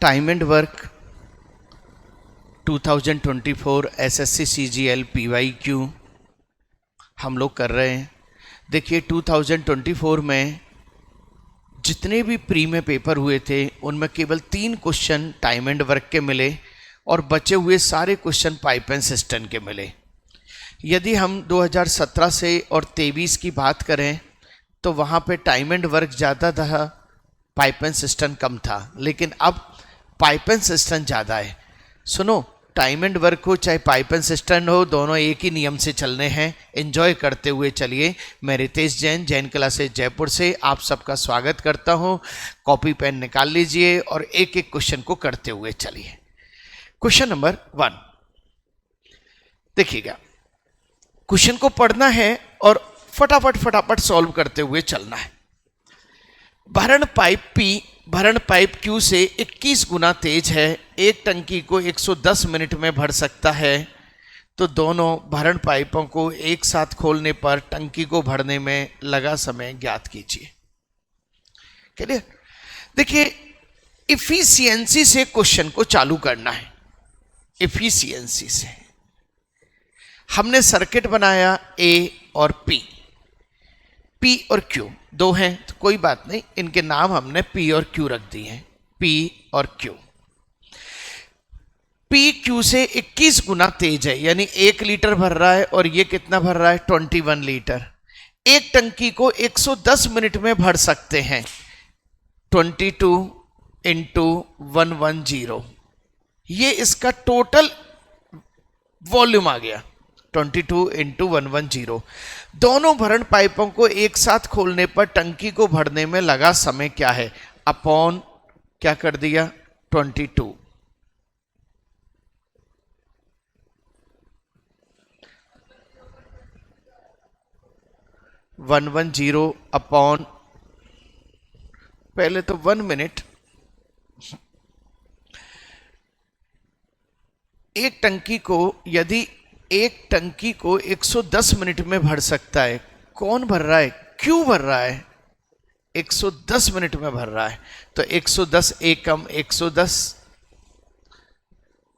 Time and work 2024 SSC CGL PYQ हम लोग कर रहे हैं। देखिए 2024 में जितने भी प्री में पेपर हुए थे उनमें केवल 3 क्वेश्चन टाइम एंड वर्क के मिले और बचे हुए सारे क्वेश्चन पाइप एंड सिस्टम के मिले। यदि हम 2017 से और 23 की बात करें तो वहाँ पे टाइम एंड वर्क ज़्यादा था, पाइप एंड सिस्टम कम था, लेकिन अब पाइप एंड सिस्टम ज़्यादा है। सुनो, टाइम एंड वर्क हो चाहे पाइप एंड सिस्टम हो, दोनों एक ही नियम से चलने हैं। एंजॉय करते हुए चलिए। मैं रितेश जैन, जैन क्लासेस जयपुर से आप सबका स्वागत करता हूं। कॉपी पेन निकाल लीजिए और एक एक क्वेश्चन को करते हुए चलिए। क्वेश्चन नंबर 1 देखिएगा। क्वेश्चन को पढ़ना है और फटाफट सॉल्व करते हुए चलना है। भरण पाइप P भरण पाइप Q से 21 गुना तेज है, एक टंकी को 110 मिनट में भर सकता है, तो दोनों भरण पाइपों को एक साथ खोलने पर टंकी को भरने में लगा समय ज्ञात कीजिए। क्लियर? देखिए, इफिशियंसी से क्वेश्चन को चालू करना है। इफिशियंसी से हमने सर्किट बनाया A और P और Q दो हैं तो कोई बात नहीं, इनके नाम हमने P और Q रख दिए हैं। P और Q, P Q से 21 गुना तेज है, यानी 1 लीटर भर रहा है और ये कितना भर रहा है 21 लीटर। एक टंकी को 110 मिनट में भर सकते हैं, 22 इंटू 110, ये इसका टोटल वॉल्यूम आ गया। 22 इंटू 110। दोनों भरण पाइपों को एक साथ खोलने पर टंकी को भरने में लगा समय क्या है? अपॉन क्या कर दिया 22। वन 110 अपॉन, पहले तो 1 मिनट, एक टंकी को यदि एक टंकी को 110 मिनट में भर सकता है, कौन भर रहा है? क्यों भर रहा है? 110 मिनट में भर रहा है, तो 110 एकम 110।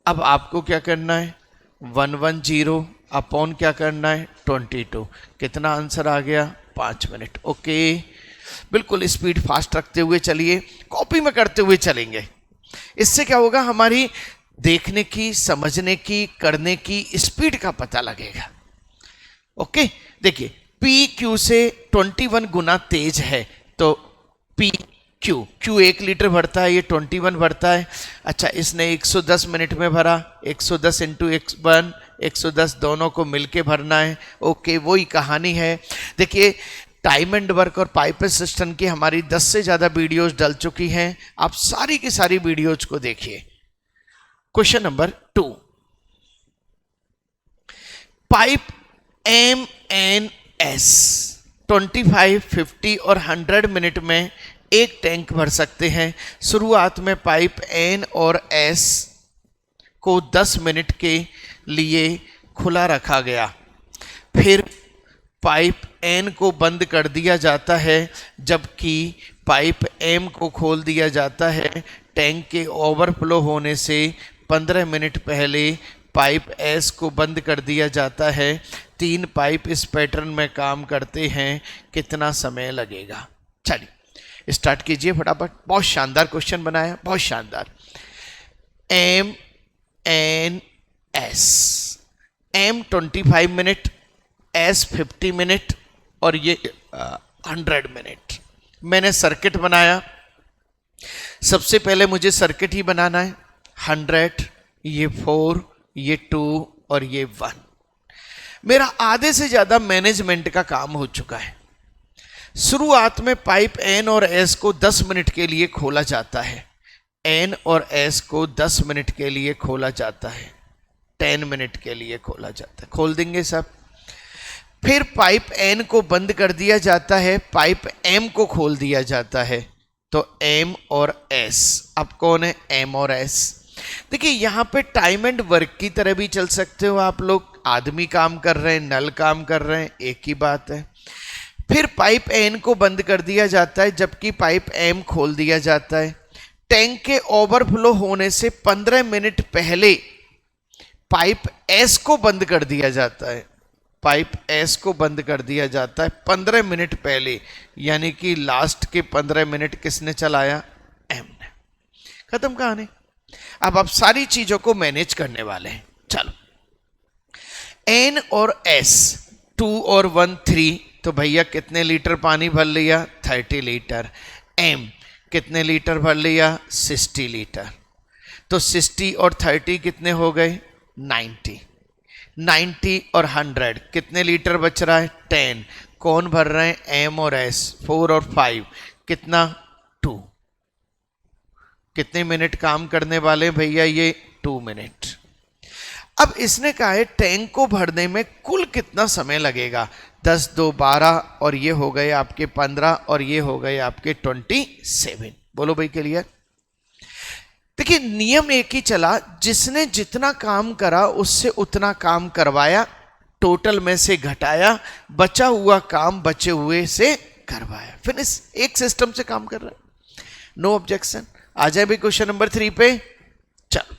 अब आपको क्या करना है 110 अपॉन क्या करना है 22। कितना आंसर आ गया? 5 मिनट। ओके, बिल्कुल स्पीड फास्ट रखते हुए चलिए, कॉपी में करते हुए चलेंगे। इससे क्या होगा, हमारी देखने की, समझने की, करने की स्पीड का पता लगेगा। ओके, देखिए P Q से 21 गुना तेज है, तो P Q 1 लीटर भरता है, ये 21 भरता है। अच्छा, इसने 110 मिनट में भरा, 110 इंटू 1 110, दोनों को मिलके भरना है। ओके, वही कहानी है। देखिए, टाइम एंड वर्क और पाइप सिस्टम की हमारी 10 से ज़्यादा वीडियोज डल चुकी हैं, आप सारी की सारी वीडियोज को देखिए। क्वेश्चन नंबर 2, पाइप MNS 25, 50 और 100 मिनट में एक टैंक भर सकते हैं। शुरुआत में पाइप N और S को 10 मिनट के लिए खुला रखा गया, फिर पाइप N को बंद कर दिया जाता है, जबकि पाइप M को खोल दिया जाता है। टैंक के ओवरफ्लो होने से 15 मिनट पहले पाइप S को बंद कर दिया जाता है। 3 पाइप इस पैटर्न में काम करते हैं, कितना समय लगेगा? चलिए स्टार्ट कीजिए फटाफट। बहुत शानदार क्वेश्चन बनाया, बहुत शानदार। MNS, M 25 minute, S 50 minute और ये 100 मिनट। मैंने सर्किट बनाया, सबसे पहले मुझे सर्किट ही बनाना है। 100, ये 4, ये 2 और ये 1। मेरा आधे से ज्यादा मैनेजमेंट का काम हो चुका है। शुरुआत में पाइप N और S को 10 मिनट के लिए खोला जाता है। N और S को 10 मिनट के लिए खोला जाता है, 10 मिनट के लिए खोला जाता है। खोल देंगे सब। फिर पाइप N को बंद कर दिया जाता है, पाइप M को खोल दिया जाता है, तो M और S। अब कौन है M और S? देखिए, यहां पे टाइम एंड वर्क की तरह भी चल सकते हो आप लोग। आदमी काम कर रहे हैं, नल काम कर रहे हैं, एक ही बात है। फिर पाइप N को बंद कर दिया जाता है, जबकि पाइप M खोल दिया जाता है। टैंक के ओवरफ्लो होने से 15 मिनट पहले पाइप एस को बंद कर दिया जाता है। पाइप एस को बंद कर दिया जाता है 15 मिनट पहले, यानी कि लास्ट के 15 मिनट किसने चलाया? एम ने। खत्म कहानी। अब आप सारी चीजों को मैनेज करने वाले हैं। चलो, एन और एस 2 और 1 3, तो भैया कितने लीटर पानी भर लिया? 30 लीटर। एम कितने लीटर भर लिया? 60 लीटर। तो 60 और 30 कितने हो गए? 90। 90 और 100 कितने लीटर बच रहा है? 10। कौन भर रहे हैं? एम और एस। 4 और 5 कितना? 2। कितने मिनट काम करने वाले भैया? ये 2 मिनट। अब इसने कहा है टैंक को भरने में कुल कितना समय लगेगा? 10 2 12 और ये हो गए आपके 15 और ये हो गए आपके 27। बोलो भाई क्लियर? देखिए नियम एक ही चला, जिसने जितना काम करा उससे उतना काम करवाया, टोटल में से घटाया, बचा हुआ काम बचे हुए से करवाया। फिनिश। एक सिस्टम से काम कर रहा है। No objection. आ जाए भाई क्वेश्चन नंबर 3 पे। चलो,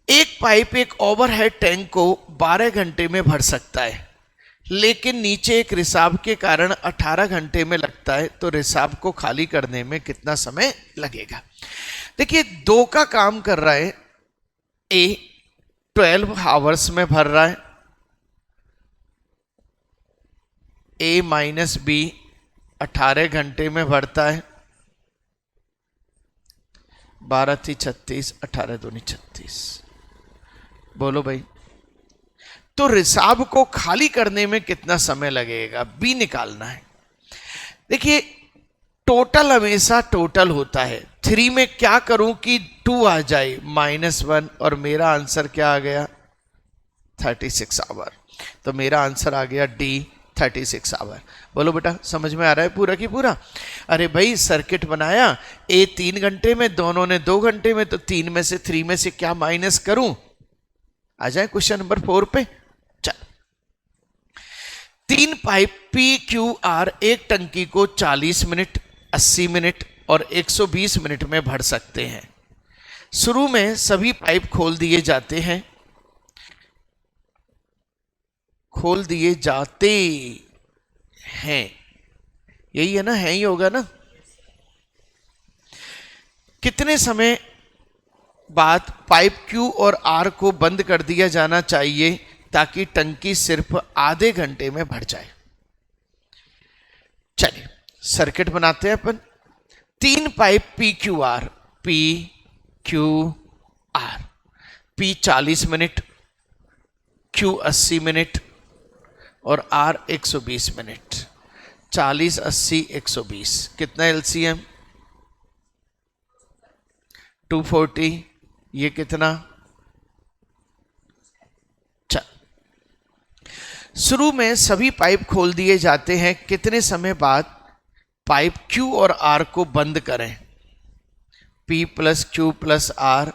एक पाइप एक ओवरहेड टैंक को 12 घंटे में भर सकता है, लेकिन नीचे एक रिसाव के कारण 18 घंटे में लगता है, तो रिसाव को खाली करने में कितना समय लगेगा? देखिए 2 का काम कर रहा है, ए 12 आवर्स में भर रहा है, ए माइनस बी 18 घंटे में भरता है। 12 थी 36, 18 दूनी 36। बोलो भाई, तो रिसाव को खाली करने में कितना समय लगेगा? बी निकालना है। देखिए टोटल हमेशा टोटल होता है। 3 में क्या करूं कि 2 आ जाए, -1, और मेरा आंसर क्या आ गया? 36 आवर। तो मेरा आंसर आ गया डी, 36 आवर। बोलो बेटा, समझ में आ रहा है पूरा की पूरा? अरे भाई सर्किट बनाया, ए 3 घंटे में, दोनों ने 2 घंटे में, तो 3 में से 3 में से क्या माइनस करूं? आ जाए क्वेश्चन नंबर 4 पे। चल, 3 पाइप पी क्यू आर एक टंकी को 40 मिनट, 80 मिनट और 120 मिनट में भर सकते हैं। शुरू में सभी पाइप खोल दिए जाते हैं, खोल दिए जाते हैं, यही है ना? है ही होगा ना? कितने समय बाद पाइप क्यू और आर को बंद कर दिया जाना चाहिए ताकि टंकी सिर्फ आधे घंटे में भर जाए? चलिए सर्किट बनाते हैं अपन। 3 pipe P Q R, P Q R, P 40 minute, Q 80 minute और आर 120 मिनट। 40 80 120 कितना एलसीएम? 240। ये कितना? चल, शुरू में सभी पाइप खोल दिए जाते हैं, कितने समय बाद पाइप क्यू और आर को बंद करें? P plus Q plus R,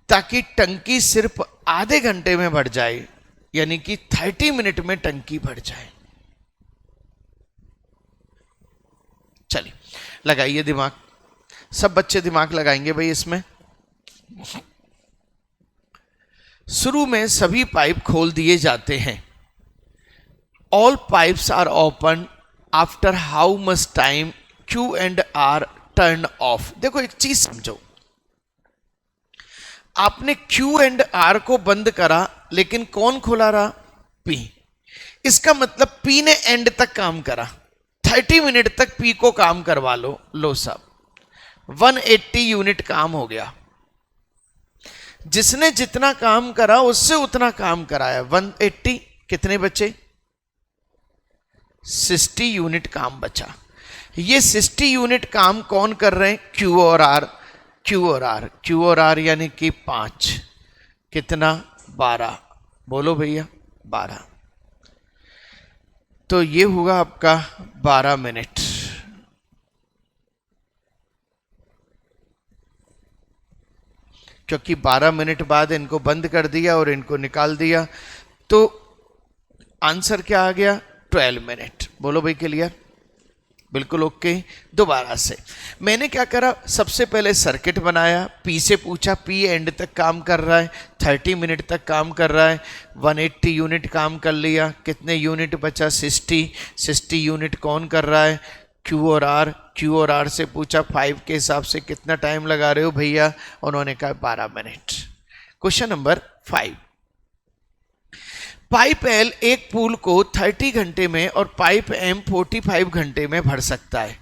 ताकि टंकी सिर्फ आधे घंटे में भर जाए, यानी कि 30 मिनट में टंकी भर जाए। चलिए लगाइए दिमाग, सब बच्चे दिमाग लगाएंगे भाई इसमें। शुरू में सभी पाइप खोल दिए जाते हैं। All pipes are open after how much time Q and R turn off? देखो एक चीज समझो, आपने क्यू एंड आर को बंद करा, लेकिन कौन खुला रहा? पी। इसका मतलब पी ने एंड तक काम करा, 30 मिनट तक पी को काम करवा लो। लो साहब 180 यूनिट काम हो गया। जिसने जितना काम करा उससे उतना काम कराया। 180 कितने बचे? 60 यूनिट काम बचा। ये 60 यूनिट काम कौन कर रहे हैं? क्यू और आर। क्यू और आर, क्यू और आर यानी कि 5, कितना? 12। बोलो भैया 12। तो ये होगा आपका 12 मिनट। क्योंकि 12 मिनट बाद इनको बंद कर दिया और इनको निकाल दिया, तो आंसर क्या आ गया? 12 मिनट। बोलो भाई क्लियर? बिल्कुल ओके। दोबारा से मैंने क्या करा, सबसे पहले सर्किट बनाया, पी से पूछा, पी एंड तक काम कर रहा है, 30 मिनट तक काम कर रहा है, 180 यूनिट काम कर लिया, कितने यूनिट बचा, 60 यूनिट कौन कर रहा है, क्यू और आर से पूछा 5 के हिसाब से कितना टाइम लगा रहे हो भैया, उन्होंने कहा 12 minute. Question number 5, pipe L एक पूल को 30 घंटे में और पाइप एम 45 घंटे में भर सकता है।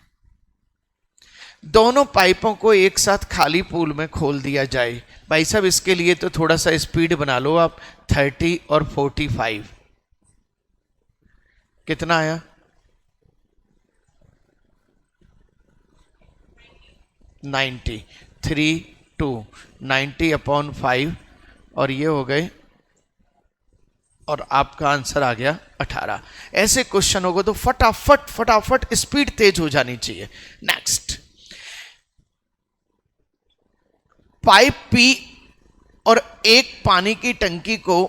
दोनों पाइपों को एक साथ खाली पूल में खोल दिया जाए। भाई साहब इसके लिए तो थोड़ा सा स्पीड बना लो आप, 30 और 45 कितना आया, 90, 3 2 90/5 और ये हो गए, और आपका आंसर आ गया 18। ऐसे क्वेश्चन होगा तो फटाफट स्पीड तेज हो जानी चाहिए। नेक्स्ट, पाइप पी और एक पानी की टंकी को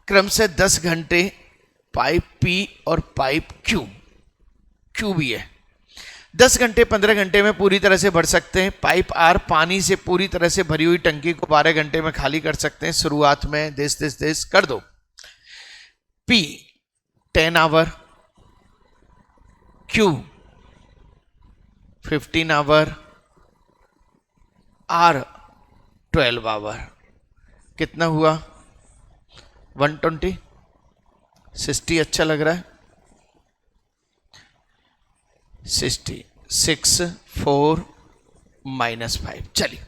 क्रम से 10 घंटे, पाइप पी और पाइप क्यू भी है, 10 घंटे 15 घंटे में पूरी तरह से भर सकते हैं। पाइप आर पानी से पूरी तरह से भरी हुई टंकी को 12 घंटे में खाली कर सकते हैं। शुरुआत में देश कर दो। P 10 hour, Q 15 hour, R 12 hour, कितना हुआ 120, 60 अच्छा लग रहा है, 60, 6 4 -5। चलिए,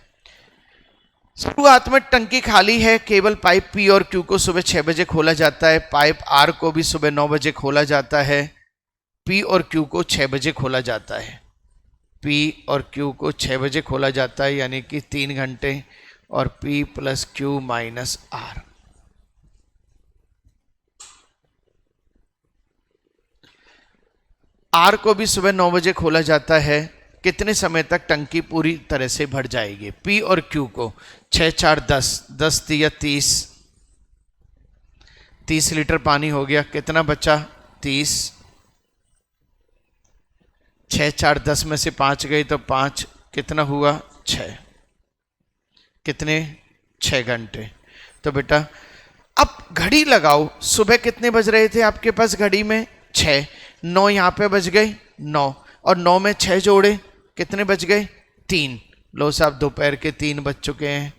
शुरुआत में टंकी खाली है, केवल पाइप पी और क्यू को सुबह 6 बजे खोला जाता है, पाइप आर को भी सुबह 9 बजे खोला जाता है, पी और क्यू को 6 बजे खोला जाता है, पी और क्यू को 6 बजे खोला जाता है, यानी कि 3 घंटे, और P plus Q minus R. R को भी सुबह 9 बजे खोला जाता है, कितने समय तक टंकी पूरी तरह से भर जाएगी। पी और क्यू को 6 4 10, 10 या 30 लीटर पानी हो गया, कितना बचा 30, 6 4 10 में से 5 गई तो 5, कितना हुआ 6, कितने 6 घंटे। तो बेटा अब घड़ी लगाओ, सुबह कितने बज रहे थे आपके पास घड़ी में 6, 9 यहाँ पे बज गए 9, और 9 में 6 जोड़े कितने बज गए 3। लो साहब दोपहर के 3 बज चुके हैं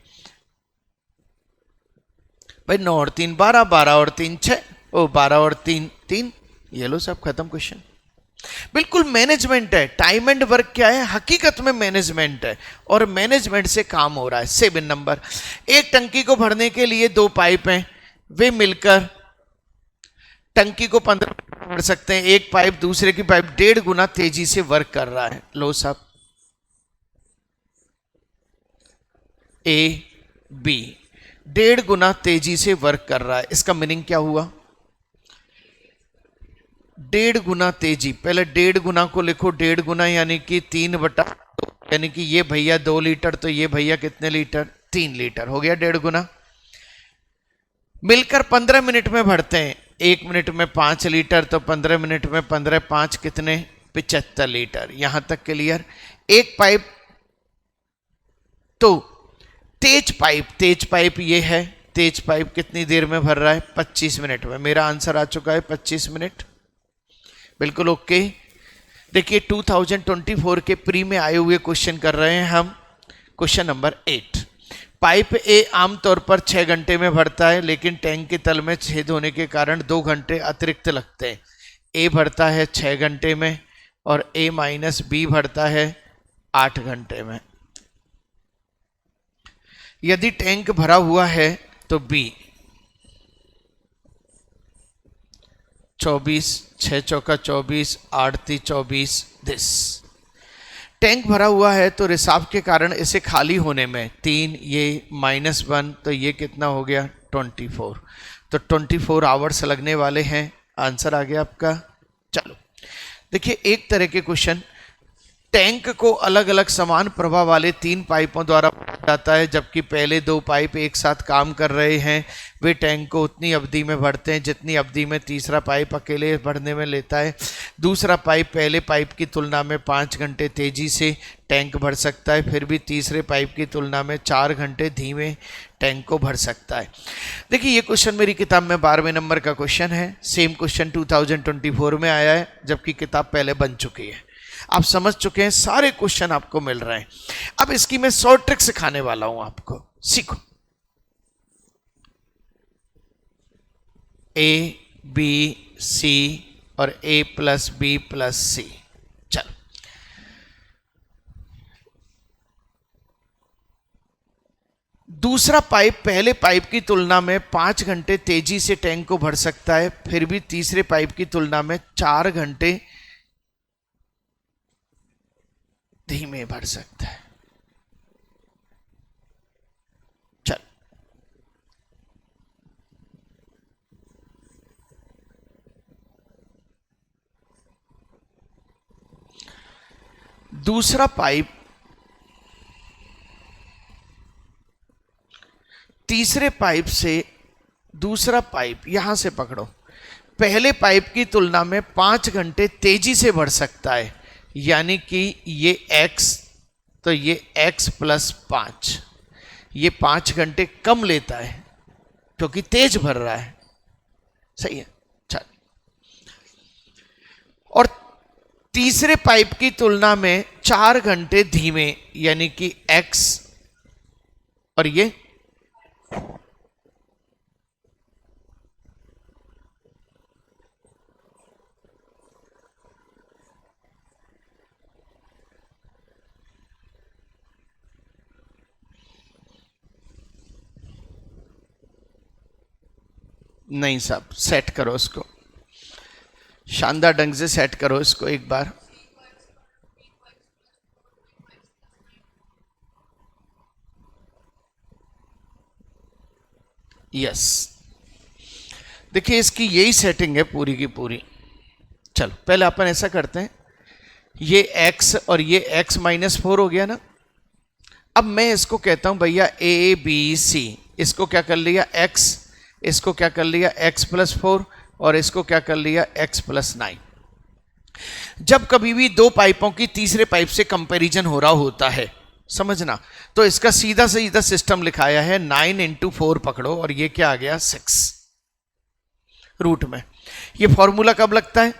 भाई, 9 और 3 12, 12 और 3 6, ओ 12 और 3 3, ये लो साहब खत्म क्वेश्चन। बिल्कुल मैनेजमेंट है, टाइम एंड वर्क क्या है, हकीकत में मैनेजमेंट है, और मैनेजमेंट से काम हो रहा है। 7 नंबर, एक टंकी को भरने के लिए 2 पाइप हैं, वे मिलकर टंकी को 15 भर सकते हैं। एक पाइप दूसरे की पाइप 1.5 गुना तेजी से वर्क कर रहा है। लो साहब ए बी 1.5 गुना तेजी से वर्क कर रहा है, इसका मीनिंग क्या हुआ 1.5 गुना तेजी। पहले 1.5 गुना को लिखो, 1.5 गुना यानी कि 3/2, यानी कि ये भैया 2 लीटर तो ये भैया कितने लीटर 3 लीटर हो गया 1.5 गुना। मिलकर 15 मिनट में भरते हैं, 1 मिनट में 5 लीटर तो 15 मिनट में 15 5 कितने 75 लीटर। यहां तक क्लियर। एक पाइप तो तेज पाइप ये है, तेज पाइप कितनी देर में भर रहा है 25 मिनट में। मेरा आंसर आ चुका है 25 मिनट, बिल्कुल ओके। देखिए 2024 के प्री में आए हुए क्वेश्चन कर रहे हैं हम। क्वेश्चन नंबर 8, पाइप ए आमतौर पर 6 घंटे में भरता है, लेकिन टैंक के तल में छेद होने के कारण 2 घंटे अतिरिक्त लगते हैं। ए भरता है 6 घंटे में और ए माइनस बी भरता है 8 घंटे में। यदि टैंक भरा हुआ है तो बी 24, 6 चौका 24, 8 3 24 दिस। टैंक भरा हुआ है तो रिसाव के कारण इसे खाली होने में 3, ये -1 तो ये कितना हो गया 24, तो 24 आवर्स लगने वाले हैं। आंसर आ गया आपका। चलो देखिए एक तरह के क्वेश्चन टैंक को अलग अलग समान प्रवाह वाले 3 पाइपों द्वारा भरा जाता है, जबकि पहले 2 पाइप एक साथ काम कर रहे हैं। वे टैंक को उतनी अवधि में भरते हैं जितनी अवधि में तीसरा पाइप अकेले भरने में लेता है। दूसरा पाइप पहले पाइप की तुलना में 5 घंटे तेजी से टैंक भर सकता है, फिर भी तीसरे पाइप की तुलना में 4 घंटे धीमे टैंक को भर सकता है। देखिए ये क्वेश्चन मेरी किताब में 12वें नंबर का क्वेश्चन है। सेम क्वेश्चन 2024 में आया है, जबकि किताब पहले बन चुकी है। आप समझ चुके हैं, सारे क्वेश्चन आपको मिल रहे हैं। अब इसकी मैं शॉर्ट ट्रिक सिखाने वाला हूं आपको, सीखो। ए बी सी और ए प्लस बी प्लस सी। चलो, दूसरा पाइप पहले पाइप की तुलना में 5 घंटे तेजी से टैंक को भर सकता है, फिर भी तीसरे पाइप की तुलना में 4 घंटे धीमे भर सकता है। चल, दूसरा पाइप तीसरे पाइप से, दूसरा पाइप यहां से पकड़ो, पहले पाइप की तुलना में 5 घंटे तेजी से बढ़ सकता है, यानी कि ये x, तो ये x प्लस 5, ये 5 घंटे कम लेता है क्योंकि तेज भर रहा है। सही है। चल, और तीसरे पाइप की तुलना में 4 घंटे धीमे, यानी कि x, और ये नहीं साहब, सेट करो इसको, शानदार ढंग से सेट करो इसको एक बार। यस, देखिए इसकी यही सेटिंग है पूरी की पूरी। चलो पहले अपन ऐसा करते हैं, ये x और ये x माइनस 4 हो गया ना। अब मैं इसको कहता हूं भैया a b c, इसको क्या कर लिया x, इसको क्या कर लिया x प्लस 4, और इसको क्या कर लिया x प्लस 9। जब कभी भी 2 पाइपों की तीसरे पाइप से कंपैरिजन हो रहा होता है, समझना, तो इसका सीधा सीधा सिस्टम लिखाया है 9 इंटू 4 पकड़ो, और ये क्या आ गया 6 रूट में। ये फॉर्मूला कब लगता है?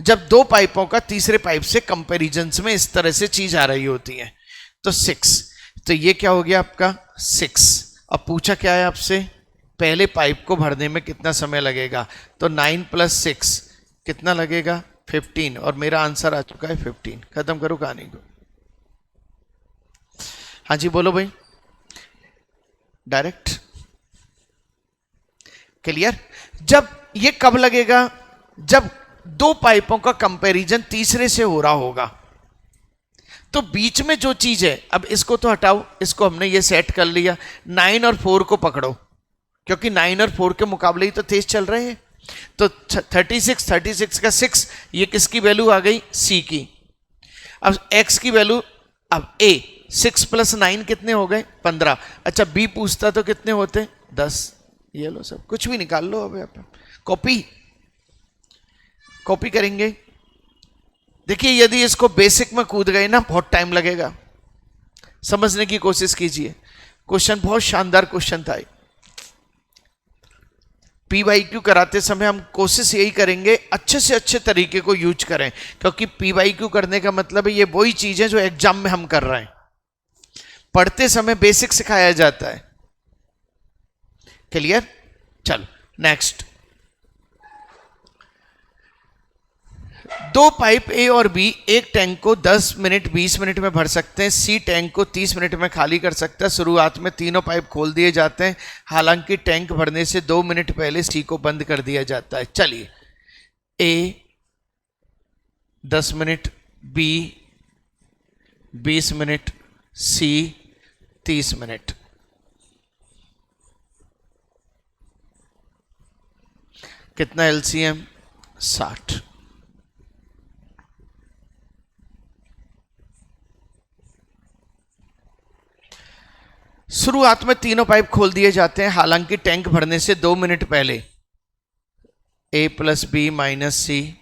जब 2 पाइपों का तीसरे पाइप से कंपैरिजन में इस तरह से चीज आ रही होती है। तो 6, तो ये क्या हो गया आपका 6। अब पूछा क्या है आपसे, पहले पाइप को भरने में कितना समय लगेगा, तो 9 प्लस 6 कितना लगेगा 15, और मेरा आंसर आ चुका है 15। खत्म करो कहानी को। हाँ जी बोलो भाई, डायरेक्ट क्लियर। जब ये कब लगेगा, जब 2 पाइपों का कंपैरिजन तीसरे से हो रहा होगा, तो बीच में जो चीज है, अब इसको तो हटाओ, इसको हमने ये सेट कर लिया। 9 और 4 को पकड़ो, क्योंकि 9 और 4 के मुकाबले ही तो तेज चल रहे हैं। तो 36 का 6, ये किसकी वैल्यू आ गई, c की। अब x की वैल्यू, अब a 6 प्लस 9 कितने हो गए 15। अच्छा b पूछता तो कितने होते 10। ये लो सब, कुछ भी निकाल लो। अब आप कॉपी करेंगे। देखिए यदि इसको बेसिक में कूद गए ना, बहुत टाइम लगेगा। समझने की कोशिश कीजिए, क्वेश्चन बहुत शानदार क्वेश्चन था। PYQ कराते समय हम कोशिश यही करेंगे अच्छे से अच्छे तरीके को यूज करें, क्योंकि PYQ करने का मतलब है ये वही चीज है जो एग्जाम में हम कर रहे हैं। पढ़ते समय बेसिक सिखाया जाता है। क्लियर। चलो नेक्स्ट, 2 पाइप A और B एक टैंक को 10 मिनट 20 मिनट में भर सकते हैं। C टैंक को 30 मिनट में खाली कर सकता है। शुरुआत में तीनों पाइप खोल दिए जाते हैं, हालांकि टैंक भरने से 2 मिनट पहले C को बंद कर दिया जाता है। चलिए, A 10 minute, B 20 minute, C 30 minute. कितना LCM 60। शुरुआत में तीनों पाइप खोल दिए जाते हैं, हालांकि टैंक भरने से 2 मिनट पहले A प्लस बी माइनस सी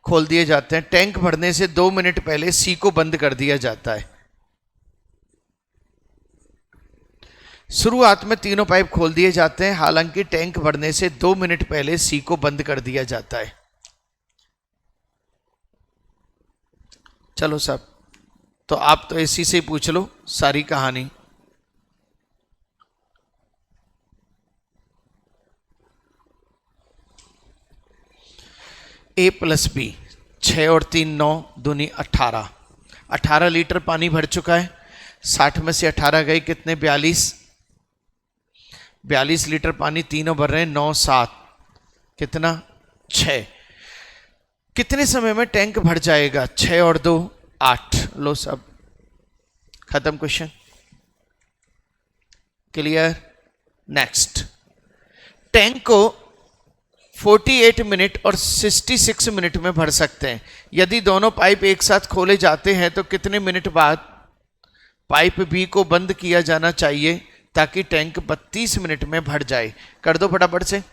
खोल दिए जाते हैं। टैंक भरने से 2 मिनट पहले सी को बंद कर दिया जाता है। शुरुआत में तीनों पाइप खोल दिए जाते हैं, हालांकि टैंक भरने से 2 मिनट पहले सी को बंद कर दिया जाता है। चलो साहब, तो आप तो इसी से पूछ लो सारी कहानी। A प्लस बी 6 और 3 9 दूनी 18। 18 लीटर पानी भर चुका है। 60 में से 18 गए कितने? 42 लीटर पानी तीनों भर रहे हैं। 9 7 कितना? 6। कितने समय में टैंक भर जाएगा? 6 और 2 8। लो सब, खत्म क्वेश्चन। क्लियर? नेक्स्ट, टैंक को 48 मिनट और 66 मिनट में भर सकते हैं। यदि दोनों पाइप एक साथ खोले जाते हैं तो कितने मिनट बाद पाइप बी को बंद किया जाना चाहिए ताकि टैंक 32 मिनट में भर जाए? कर दो फटाफट से,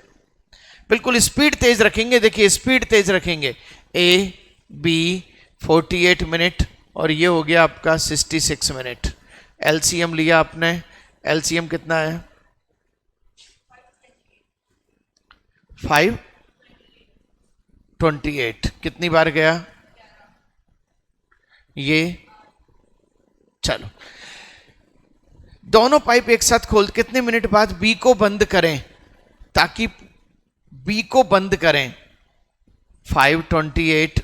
बिल्कुल स्पीड तेज रखेंगे। देखिए स्पीड तेज रखेंगे। ए बी 48 मिनट और ये हो गया आपका 66 मिनट। एलसीएम लिया आपने, एलसीएम कितना है? 528। कितनी बार गया ये? चलो, दोनों पाइप एक साथ खोल कितने मिनट बाद बी को बंद करें ताकि बी को बंद करें? 528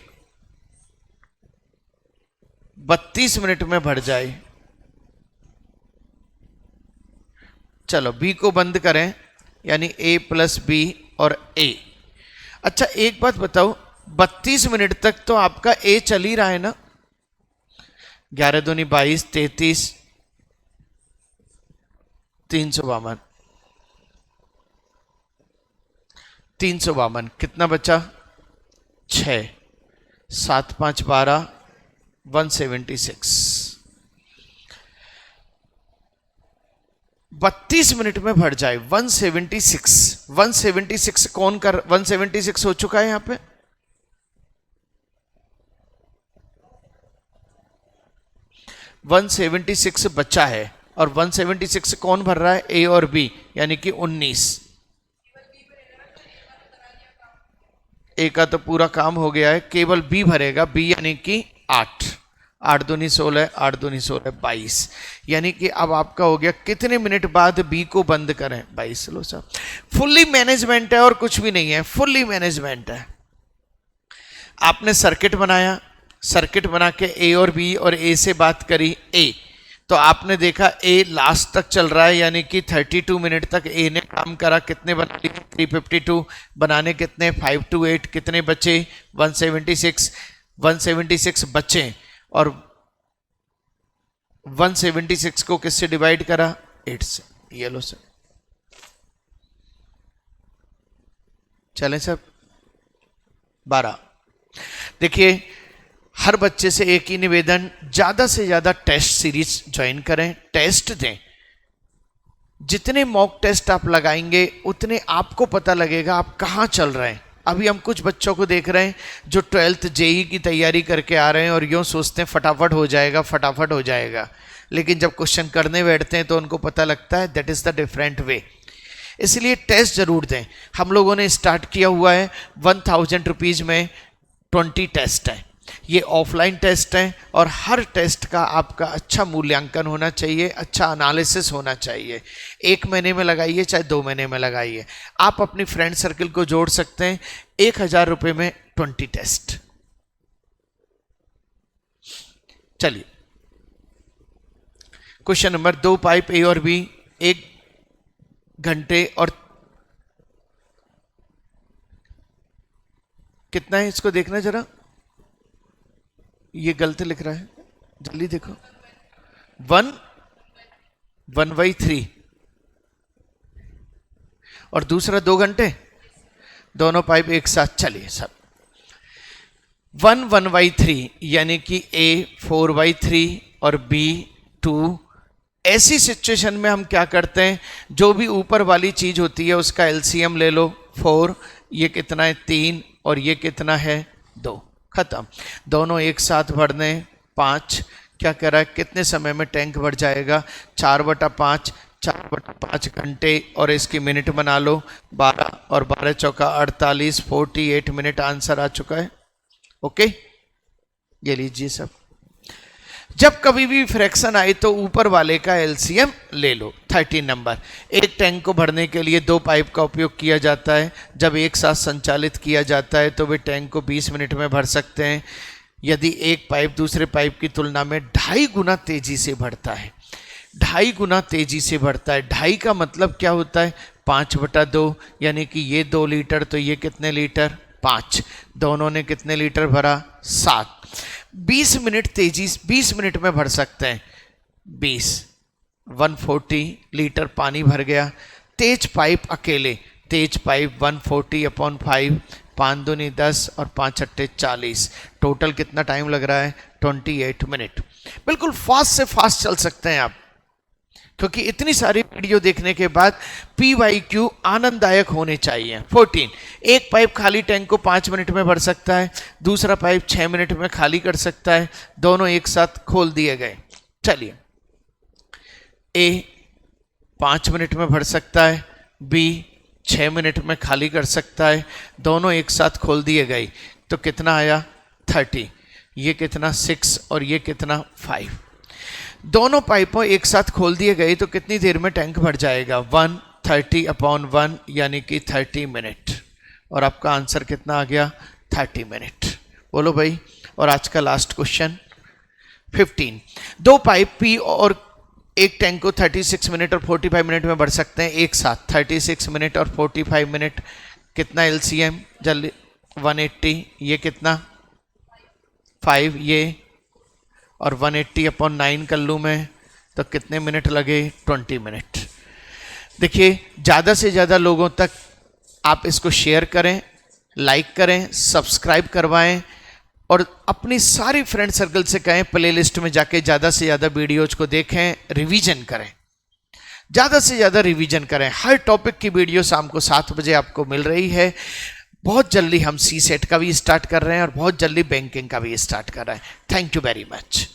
32 मिनट में भर जाए। चलो बी को बंद करें, यानी ए प्लस बी और ए। अच्छा एक बात बताओ, 32 मिनट तक तो आपका ए चल ही रहा है ना? 11 दूनी 22 33 352 352। कितना बचा? 6 7 5 12 176। 32 मिनट में भर जाए। 176 कौन कर? 176 हो चुका है यहां पे। वन 176 बचा है और 176 कौन भर रहा है? ए और बी, यानी कि 19। ए का तो पूरा काम हो गया है, केवल बी भरेगा। बी यानी कि 8 8 दूनी 16 8 दूनी 16 22। यानी कि अब आपका हो गया कितने मिनट बाद बी को बंद करें? 22। लो साहब, फुल्ली मैनेजमेंट है और कुछ भी नहीं है, फुल्ली मैनेजमेंट है। आपने सर्किट बनाया, सर्किट बना के ए और बी और ए से बात करी। ए तो आपने देखा ए लास्ट तक चल रहा है, यानी कि 32 मिनट तक ए ने काम करा। कितने बना लिए? 352 बनाने कितने? 528। कितने बचे? 176 बचे। और 176 को किससे डिवाइड करा? 8 से। ये लो सर, चलें सब। 12। देखिए हर बच्चे से एक ही निवेदन, ज्यादा से ज्यादा टेस्ट सीरीज ज्वाइन करें, टेस्ट दें। जितने मॉक टेस्ट आप लगाएंगे उतने आपको पता लगेगा आप कहां चल रहे हैं। अभी हम कुछ बच्चों को देख रहे हैं जो 12th जेई की तैयारी करके आ रहे हैं और यूं सोचते हैं फटाफट हो जाएगा, फटाफट हो जाएगा, लेकिन जब क्वेश्चन करने बैठते हैं तो उनको पता लगता है that is the different way. इसलिए टेस्ट जरूर दें। हम लोगों ने स्टार्ट किया हुआ है 1000 रुपीज में 20 टेस्ट है। ये ऑफलाइन टेस्ट है और हर टेस्ट का आपका अच्छा मूल्यांकन होना चाहिए, अच्छा एनालिसिस होना चाहिए। 1 महीने में लगाइए चाहे 2 महीने में लगाइए। आप अपनी फ्रेंड सर्किल को जोड़ सकते हैं। 1000 रुपये में 20 टेस्ट। चलिए क्वेश्चन नंबर 2, पाइप ए और बी 1 घंटे और कितना है इसको देखना जरा, ये गलत लिख रहा है, जल्दी देखो। 1/3 और दूसरा 2 घंटे, दोनों पाइप एक साथ। चलिए सब 1/3 यानी कि A 4/3 और B 2 ऐसी सिचुएशन में हम क्या करते हैं, जो भी ऊपर वाली चीज होती है उसका एलसीएम ले लो 4, ये कितना है 3 और ये कितना है 2, खत्म। दोनों एक साथ भर दें 5, क्या कह रहा है कितने समय में टैंक भर जाएगा, 4/5, 4/5 घंटे, और इसकी मिनट बना लो 12 और 12 चौका 48, 48 मिनट आंसर आ चुका है। ओके, ये लीजिए सब। जब कभी भी फ्रैक्शन आए तो ऊपर वाले का एलसीएम ले लो 13 नंबर। एक टैंक को भरने के लिए 2 पाइप का उपयोग किया जाता है। जब एक साथ संचालित किया जाता है तो वे टैंक को 20 मिनट में भर सकते हैं। यदि एक पाइप दूसरे पाइप की तुलना में 2.5 गुना तेजी से बढ़ता है, 2.5 गुना तेजी से बढ़ता है। 2.5 का मतलब क्या होता है, 5/2, यानी कि ये 2 लीटर तो ये कितने लीटर 5, दोनों ने कितने लीटर भरा 7। 20 मिनट तेजी 20 मिनट में भर सकते हैं 20, 140 लीटर पानी भर गया। तेज पाइप अकेले, तेज पाइप 140/5, 5 दूनी 10 और 5 अट्ठे 40, टोटल कितना टाइम लग रहा है 28 मिनट। बिल्कुल फास्ट से फास्ट चल सकते हैं आप, क्योंकि इतनी सारी वीडियो देखने के बाद PYQ आनंददायक होने चाहिए। 14, एक पाइप खाली टैंक को 5 मिनट में भर सकता है, दूसरा पाइप 6 मिनट में खाली कर सकता है, दोनों एक साथ खोल दिए गए। चलिए, A 5 मिनट में भर सकता है, B 6 मिनट में खाली कर सकता है, दोनों एक साथ खोल दिए गए, तो कितना आया 30, ये कितना 6 और ये कितना 5। दोनों पाइपों एक साथ खोल दिए गए तो कितनी देर में टैंक भर जाएगा, 130/1 यानी कि 30 मिनट, और आपका आंसर कितना आ गया 30 मिनट। बोलो भाई। और आज का लास्ट क्वेश्चन 15, 2 पाइप P और एक टैंक को 36 मिनट और 45 मिनट में भर सकते हैं एक साथ। 36 मिनट और 45 मिनट, कितना एलसीएम जल्दी, 180, ये कितना 5, ये और 180/9 कर लूँ मैं तो कितने मिनट लगे 20 मिनट। देखिए, ज़्यादा से ज़्यादा लोगों तक आप इसको शेयर करें, लाइक करें, सब्सक्राइब करवाएं और अपनी सारी फ्रेंड सर्कल से कहें प्लेलिस्ट में जाके ज़्यादा से ज़्यादा वीडियोज को देखें, रिवीजन करें, ज़्यादा से ज़्यादा रिवीजन करें। हर टॉपिक की वीडियो शाम को 7 बजे आपको मिल रही है। बहुत जल्दी हम CSET का भी स्टार्ट कर रहे हैं और बहुत जल्दी बैंकिंग का भी स्टार्ट कर रहे हैं। Thank you very much.